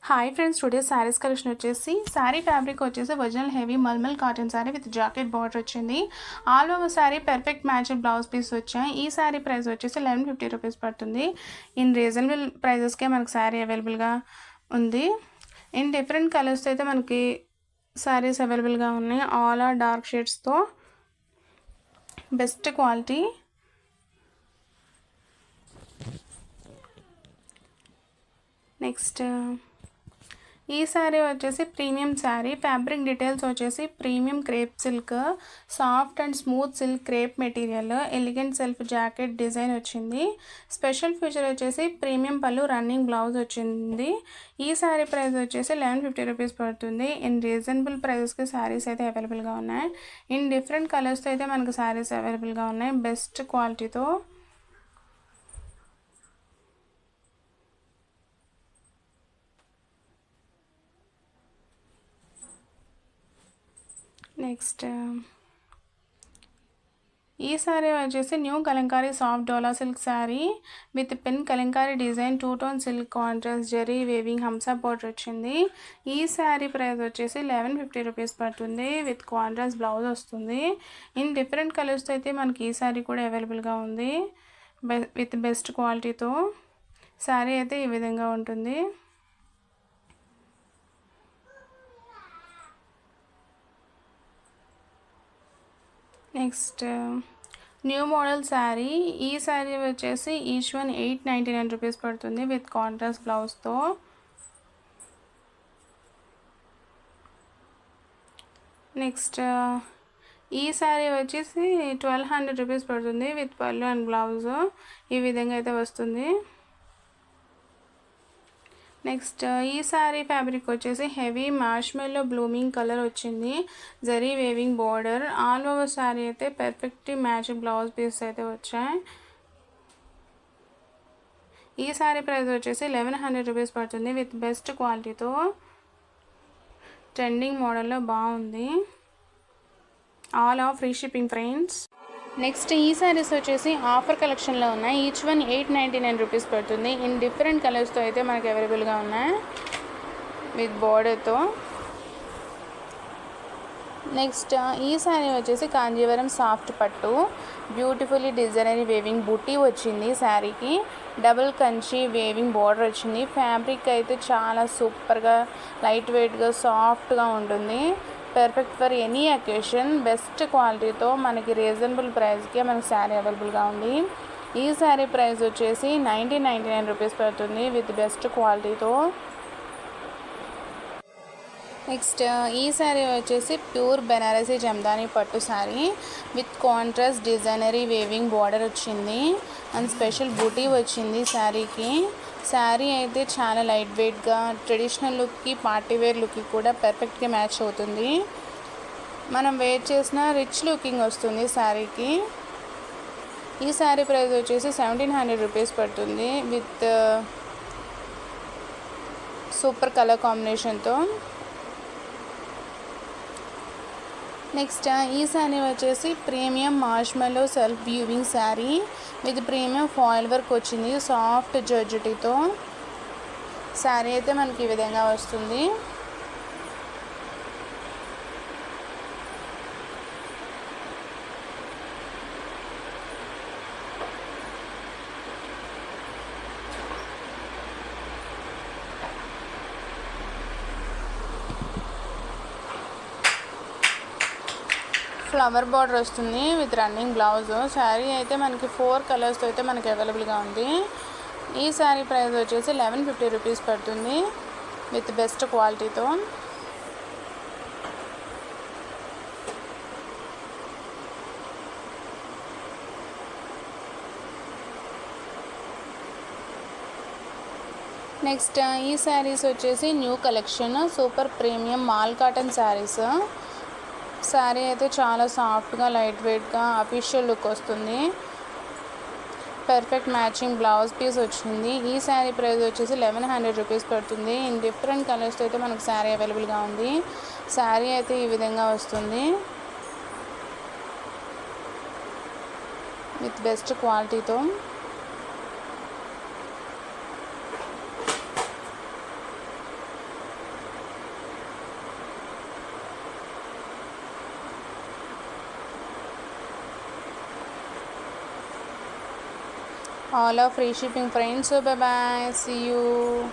Hi friends, today saris collection వచ్చేసి sari fabric వచ్చేసి original heavy mulmul cotton sari with jacket border వచ్చింది. All over sari perfect match blouse piece వచ్చాయి. ఈ sari price వచ్చేసి 1150 రూపీస్ పడుతుంది. ఇన్ రీజనబుల్ ప్రైజెస్కే మనకు శారీ అవైలబుల్గా ఉంది. ఇన్ డిఫరెంట్ కలర్స్ అయితే మనకి శారీస్ అవైలబుల్గా ఉన్నాయి. ఆల్ ఆర్ డార్క్ షేడ్స్తో బెస్ట్ క్వాలిటీ. నెక్స్ట్ ఈ శారీ వచ్చేసి ప్రీమియం శారీ. ఫ్యాబ్రిక్ డీటెయిల్స్ వచ్చేసి premium crepe silk, soft and smooth silk crepe material, elegant self jacket design వచ్చింది. స్పెషల్ ఫీచర్ వచ్చేసి ప్రీమియం పళ్ళు, రన్నింగ్ బ్లౌజ్ వచ్చింది. ఈ శారీ ప్రైస్ వచ్చేసి 1150 రూపీస్ పడుతుంది. ఇన్ రీజనబుల్ ప్రైజెస్కి శారీస్ అయితే అవైలబుల్గా ఉన్నాయి. ఇన్ డిఫరెంట్ కలర్స్తో అయితే మనకు శారీస్ అవైలబుల్గా ఉన్నాయి బెస్ట్ క్వాలిటీతో. నెక్స్ట్ ఈ శారీ వచ్చేసి new Kalamkari soft Dola silk sari with pen Kalamkari design, 2 tone silk contrast zari weaving Hamsa border వచ్చింది. ఈ శారీ ప్రైస్ వచ్చేసి 1150 రూపీస్ పడుతుంది. విత్ కాంట్రాస్ట్ బ్లౌజ్ వస్తుంది. ఇన్ డిఫరెంట్ కలర్స్తో అయితే మనకి ఈ శారీ కూడా అవైలబుల్గా ఉంది విత్ బెస్ట్ క్వాలిటీతో. శారీ అయితే ఈ విధంగా ఉంటుంది. Next new model sari. ఈ శారీ వచ్చేసి ఈచ్ వన్ 899 రూపీస్ పడుతుంది విత్ కాంట్రాస్ట్ బ్లౌజ్తో. నెక్స్ట్ ఈ శారీ వచ్చేసి 1200 రూపీస్ పడుతుంది విత్ పళ్ళు అండ్ బ్లౌజ్. ఈ విధంగా అయితే వస్తుంది. నెక్స్ట్ ఈ శారీ ఫ్యాబ్రిక్ వచ్చేసి హెవీ మార్ష్మెల్లో బ్లూమింగ్ కలర్ వచ్చింది, zari weaving border. All over sari అయితే పర్ఫెక్ట్ మ్యాచ్ బ్లౌజ్ పీస్ అయితే వచ్చాయి. ఈ శారీ ప్రైస్ వచ్చేసి 1100 రూపీస్ పడుతుంది విత్ బెస్ట్ క్వాలిటీతో. ట్రెండింగ్ మోడల్లో బాగుంది. All of free shipping friends. Next ఈ శారీస్ వచ్చేసి ఆఫర్ కలెక్షన్లో ఉన్నాయి. ఈచ్ వన్ 899 రూపీస్ పడుతుంది. ఇన్ డిఫరెంట్ కలర్స్తో అయితే మనకు అవైలబుల్గా ఉన్నాయి విత్ బోర్డర్తో. నెక్స్ట్ ఈ శారీ వచ్చేసి కాంజీవరం సాఫ్ట్ పట్టు, బ్యూటిఫుల్లీ డిజైనరీ వేవింగ్ బుట్టి వచ్చింది. శారీకి డబుల్ కంచి వేవింగ్ బార్డర్ వచ్చింది. ఫ్యాబ్రిక్ అయితే చాలా సూపర్గా లైట్ వెయిట్గా సాఫ్ట్గా ఉంటుంది. Perfect for any occasion best క్వాలిటీతో మనకి రీజనబుల్ ప్రైస్కి మనకి శారీ అవైలబుల్గా ఉంది. ఈ శారీ ప్రైస్ వచ్చేసి 1999 రూపీస్ పడుతుంది విత్ బెస్ట్ క్వాలిటీతో. నెక్స్ట్ ఈ శారీ వచ్చేసి ప్యూర్ బెనారసీ జమ్దాని పట్టు sari with contrast designery weaving border వచ్చింది అండ్ స్పెషల్ బూటీ వచ్చింది శారీకి. శారీ అయితే చాలా లైట్ వెయిట్గా ట్రెడిషనల్ లుక్కి పార్టీ వేర్ లుక్కి కూడా పర్ఫెక్ట్గా మ్యాచ్ అవుతుంది. మనం వేర్ చేసిన రిచ్ లుకింగ్ వస్తుంది శారీకి. ఈ శారీ ప్రైస్ వచ్చేసి 1700 రూపీస్ పడుతుంది విత్ సూపర్ కలర్ కాంబినేషన్తో. నెక్స్ట్ ఈ శారీ వచ్చేసి premium మార్ష్మెల్లో self viewing sari with premium foil work వచ్చింది సాఫ్ట్ జార్జెట్తో. శారీ అయితే మనకి ఈ విధంగా వస్తుంది. ఫ్లవర్ బార్డర్ వస్తుంది విత్ రన్నింగ్ బ్లౌజ్. శారీ అయితే మనకి 4 కలర్స్తో అయితే మనకి అవైలబుల్గా ఉంది. ఈ శారీ ప్రైస్ వచ్చేసి 1150 రూపీస్ పడుతుంది విత్ బెస్ట్ క్వాలిటీతో. నెక్స్ట్ ఈ శారీస్ వచ్చేసి new collection super premium mall cotton saris. Sari అయితే చాలా సాఫ్ట్గా లైట్ వెయిట్గా అఫీషియల్ లుక్ వస్తుంది. పర్ఫెక్ట్ మ్యాచింగ్ బ్లౌజ్ పీస్ వచ్చింది. ఈ శారీ ప్రైస్ వచ్చేసి 1100 రూపీస్ పడుతుంది. ఇన్ డిఫరెంట్ కలర్స్తో అయితే మనకు శారీ అవైలబుల్గా ఉంది. శారీ అయితే ఈ విధంగా వస్తుంది విత్ బెస్ట్ క్వాలిటీతో. all are free shipping friends. So bye bye, see you.